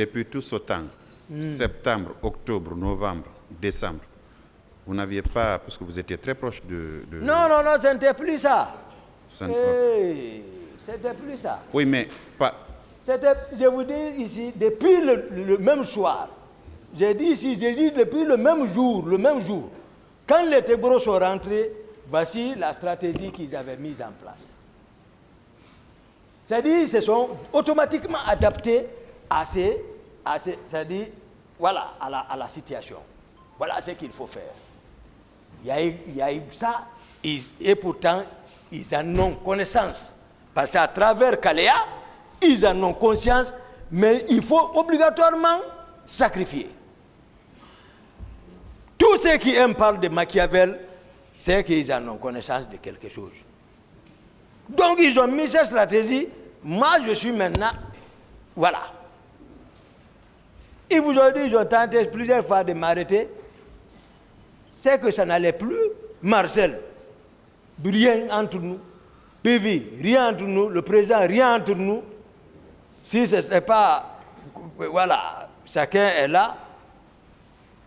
depuis tout ce temps, septembre, octobre, novembre, décembre, vous n'aviez pas, parce que vous étiez très proche de... Non, ce n'était plus ça. C'était plus ça. Oui, mais pas... Je vous dis ici, depuis le même soir, j'ai dit depuis le même jour, quand les Tégros sont rentrés, voici la stratégie qu'ils avaient mise en place. C'est-à-dire, ils se sont automatiquement adaptés à la situation. Voilà ce qu'il faut faire. Il y a eu ça, et pourtant, ils en ont connaissance. Parce qu'à travers Kaléa, ils en ont conscience, mais il faut obligatoirement sacrifier. Tous ceux qui aiment parler de Machiavel, c'est qu'ils en ont connaissance de quelque chose. Donc ils ont mis cette stratégie. Moi, je suis maintenant... Voilà. Ils vous ont dit, ils ont tenté plusieurs fois de m'arrêter. C'est que ça n'allait plus. Marcel, rien entre nous. PV, rien entre nous. Le président, rien entre nous. Si ce n'est pas... Voilà, chacun est là.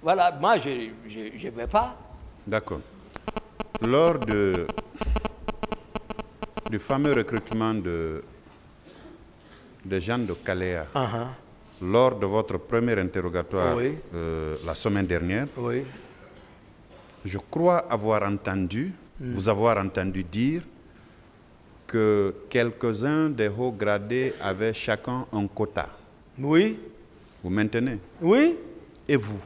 Voilà, moi, je ne vais pas. D'accord. Lors du fameux recrutement de Jean de Kaléa, lors de votre premier interrogatoire la semaine dernière, je crois avoir entendu, vous avoir entendu dire que quelques-uns des hauts gradés avaient chacun un quota. Oui. Vous maintenez? Oui. Et vous?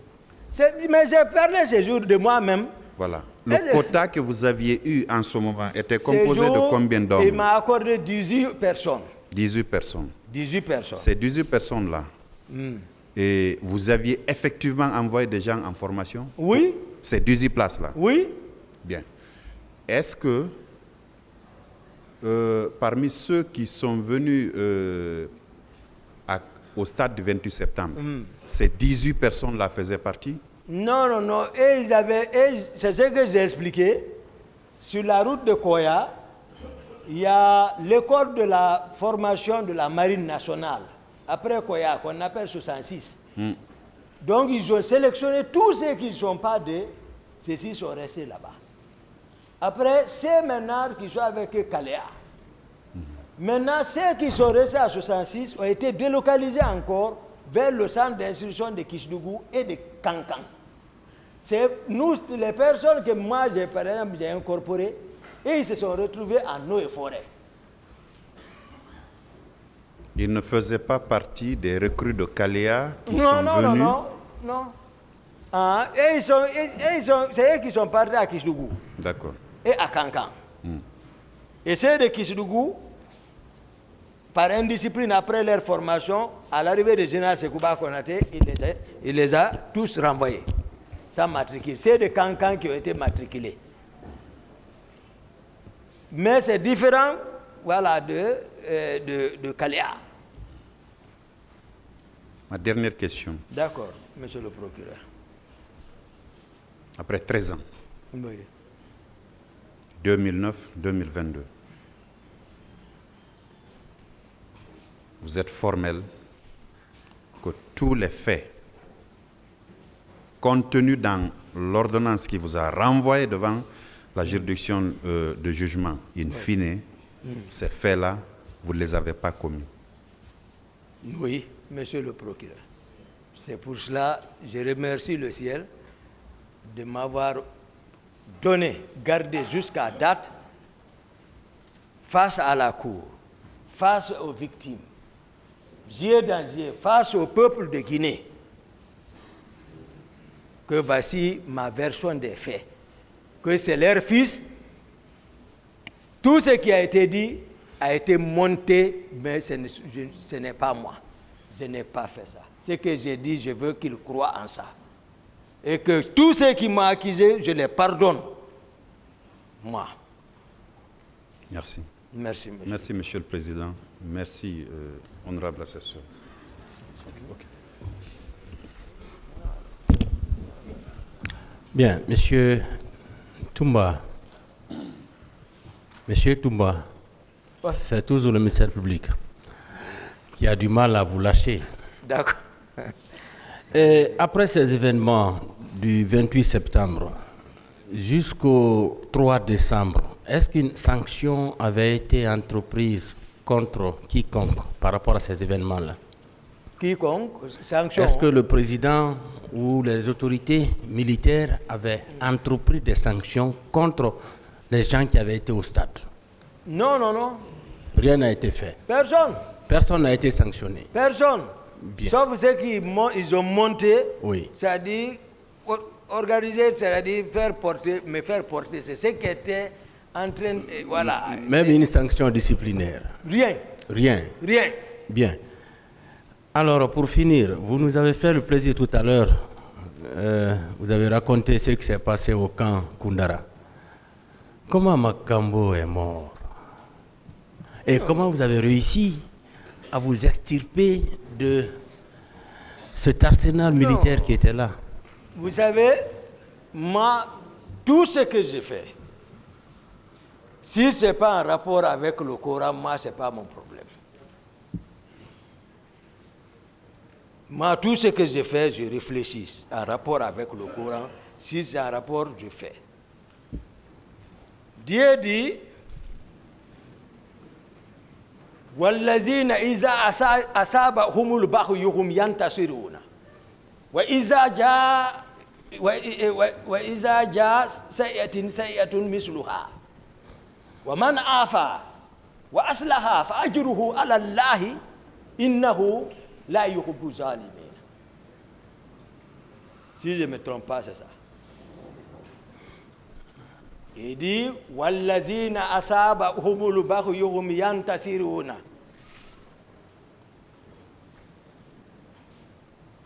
Mais j'ai parlé ce jour de moi-même. Voilà. Le quota que vous aviez eu en ce moment était composé de combien d'hommes? Il m'a accordé 18 personnes. 18 personnes. 18 personnes. Ces 18 personnes-là, et vous aviez effectivement envoyé des gens en formation? Oui. Ces 18 places-là? Oui. Bien. Est-ce que parmi ceux qui sont venus au stade du 28 septembre, ces 18 personnes-là faisaient partie? Non. Et c'est ce que j'ai expliqué. Sur la route de Koya, il y a l'école de la formation de la marine nationale. Après Koya, qu'on appelle 66. Donc, ils ont sélectionné tous ceux qui ne sont pas ceux-ci sont restés là-bas. Après, c'est maintenant qui sont avec Kaléa. Maintenant, ceux qui sont restés à 66 ont été délocalisés encore vers le centre d'instruction de Kisdougou et de Kankan. C'est nous, les personnes que moi, par exemple, j'ai incorporées, et ils se sont retrouvés en eau et forêt. Ils ne faisaient pas partie des recrues de Kaléa qui sont venus? Non. C'est eux qui sont partis à Kisdougou. D'accord. Et à Kankan. Et ceux de Kisdougou, par indiscipline, après leur formation, à l'arrivée de général Sekouba Konaté, il les a tous renvoyés. Sans matricule. C'est des Cancans qui ont été matriculés. Mais c'est différent, voilà, de Kaléa. Ma dernière question. D'accord, monsieur le procureur. Après 13 ans, Oui. 2009-2022, vous êtes formel que tous les faits contenus dans l'ordonnance qui vous a renvoyé devant la juridiction de jugement, in fine, ces faits-là, vous ne les avez pas commis. Oui, monsieur le procureur. C'est pour cela que je remercie le ciel de m'avoir gardé jusqu'à date face à la cour, face aux victimes, yeux dans yeux, face au peuple de Guinée, que voici ma version des faits, que c'est leur fils. Tout ce qui a été dit a été monté, mais ce n'est pas moi. Je n'ai pas fait ça. Ce que j'ai dit, je veux qu'ils croient en ça. Et que tous ceux qui m'ont accusé, je les pardonne. Moi. Merci. Merci, monsieur. Merci, monsieur le président. Merci, honorable assesseur. Bien, monsieur Toumba. Monsieur Toumba, c'est toujours le ministère public qui a du mal à vous lâcher. D'accord. Et après ces événements du 28 septembre jusqu'au 3 décembre, est-ce qu'une sanction avait été entreprise contre quiconque par rapport à ces événements-là? Quiconque, sanction. Est-ce que le président ou les autorités militaires avaient entrepris des sanctions contre les gens qui avaient été au stade? Non, non, non. Rien n'a été fait. Personne. Personne n'a été sanctionné. Personne. Bien. Sauf ceux qui ils ont monté, Oui. c'est-à-dire organiser, c'est-à-dire me faire porter. C'est ce qui était en train, voilà. Même une sanction disciplinaire? Rien. Rien. Rien. Bien. Alors, pour finir, vous nous avez fait le plaisir tout à l'heure, vous avez raconté ce qui s'est passé au camp Koundara. Comment Makambo est mort? Et comment vous avez réussi à vous extirper de cet arsenal militaire qui était là? Vous savez, moi, tout ce que j'ai fait, si ce n'est pas en rapport avec le Coran, moi, ce n'est pas mon problème. Moi, tout ce que j'ai fait, je réfléchis en rapport avec le Coran. Si c'est en rapport, je fais. Dieu dit, وَالَّذِينَ إِذَا أَصَابَهُمُ الْبَغْيُ هُمْ يَنْتَصِرُونَ وَإِذَا جَاءَ سَيِّئَةٌ مِثْلُهَا وَمَنْ عَافَا وَأَصْلَحَ فَأَجْرُهُ عَلَى اللَّهِ إِنَّهُ لَا يُحِبُّ الظَّالِمِينَ. Si je ne me trompe pas, c'est ça. Il dit وَالَّذِينَ أَصَابَهُمُ الْبَغْيُ هُمْ يَنْتَصِرُونَ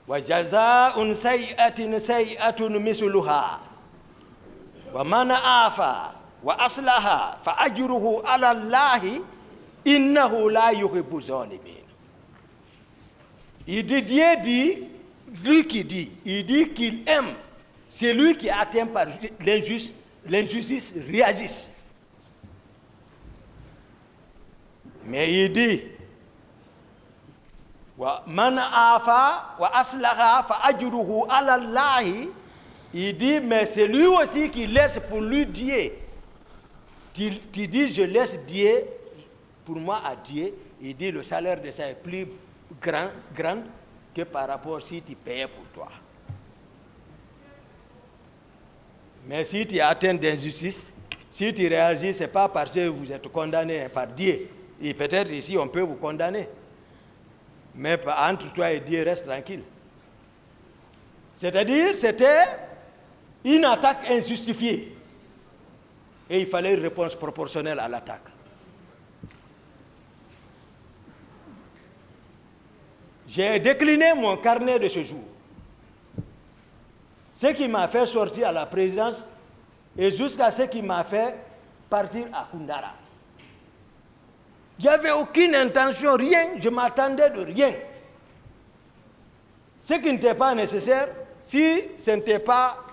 وَجَزَاءٌ سَيِّئَةٍ سَيِّئَةٌ مِثْلُهَا وَمَنْ عَافَا وَأَصْلَحَ فَأَجْرُهُ عَلَى اللَّهِ إِنَّهُ لَا يُحِبُّ الظَّالِمِينَ. Il dit, Dieu dit, lui qui dit, il dit qu'il aime celui qui est atteint par l'injustice réagisse. Mais il dit, Man afa wa aslaha fa ajruhu ala Allah. Il dit, mais c'est lui aussi qui laisse pour lui Dieu. Tu dis, je laisse Dieu pour moi à Dieu. Il dit, le salaire de ça est plus grand que par rapport si tu payais pour toi. Mais si tu es atteint d'injustice, si tu réagis, ce n'est pas parce que vous êtes condamné par Dieu. Et peut-être ici, on peut vous condamner. Mais entre toi et Dieu, reste tranquille. C'est-à-dire, c'était une attaque injustifiée. Et il fallait une réponse proportionnelle à l'attaque. J'ai décliné mon carnet de ce jour. Ce qui m'a fait sortir à la présidence et jusqu'à ce qui m'a fait partir à Koundara. Il n'y avait aucune intention, rien, je m'attendais de rien. Ce qui n'était pas nécessaire, si ce n'était pas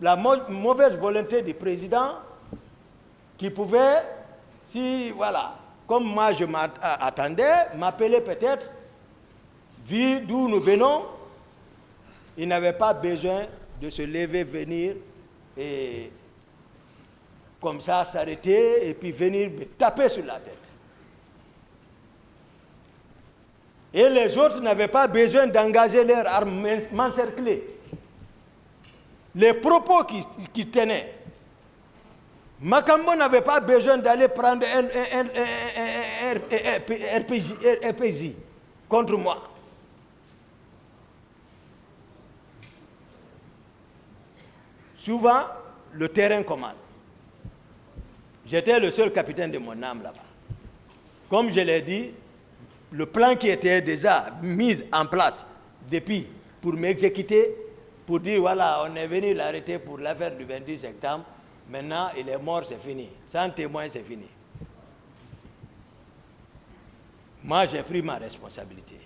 la mauvaise volonté du président qui pouvait, si voilà, comme moi je m'attendais, m'appeler peut-être, vu d'où nous venons, il n'avait pas besoin de se lever, venir et comme ça s'arrêter et puis venir me taper sur la tête. Et les autres n'avaient pas besoin d'engager leurs armes, m'encercler. Les propos qui tenaient. Makambo n'avait pas besoin d'aller prendre un RPG contre moi. Souvent, le terrain commande. J'étais le seul capitaine de mon âme là-bas. Comme je l'ai dit, le plan qui était déjà mis en place depuis pour m'exécuter, pour dire voilà, on est venu l'arrêter pour l'affaire du 28 septembre, maintenant il est mort, c'est fini. Sans témoin, c'est fini. Moi, j'ai pris ma responsabilité.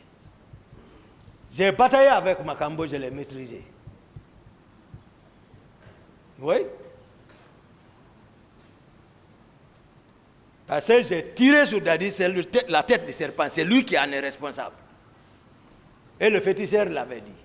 J'ai bataillé avec Makambo, je l'ai maîtrisé. Oui. Parce que j'ai tiré sur Dadi, c'est la tête du serpent, c'est lui qui en est responsable. Et le féticheur l'avait dit.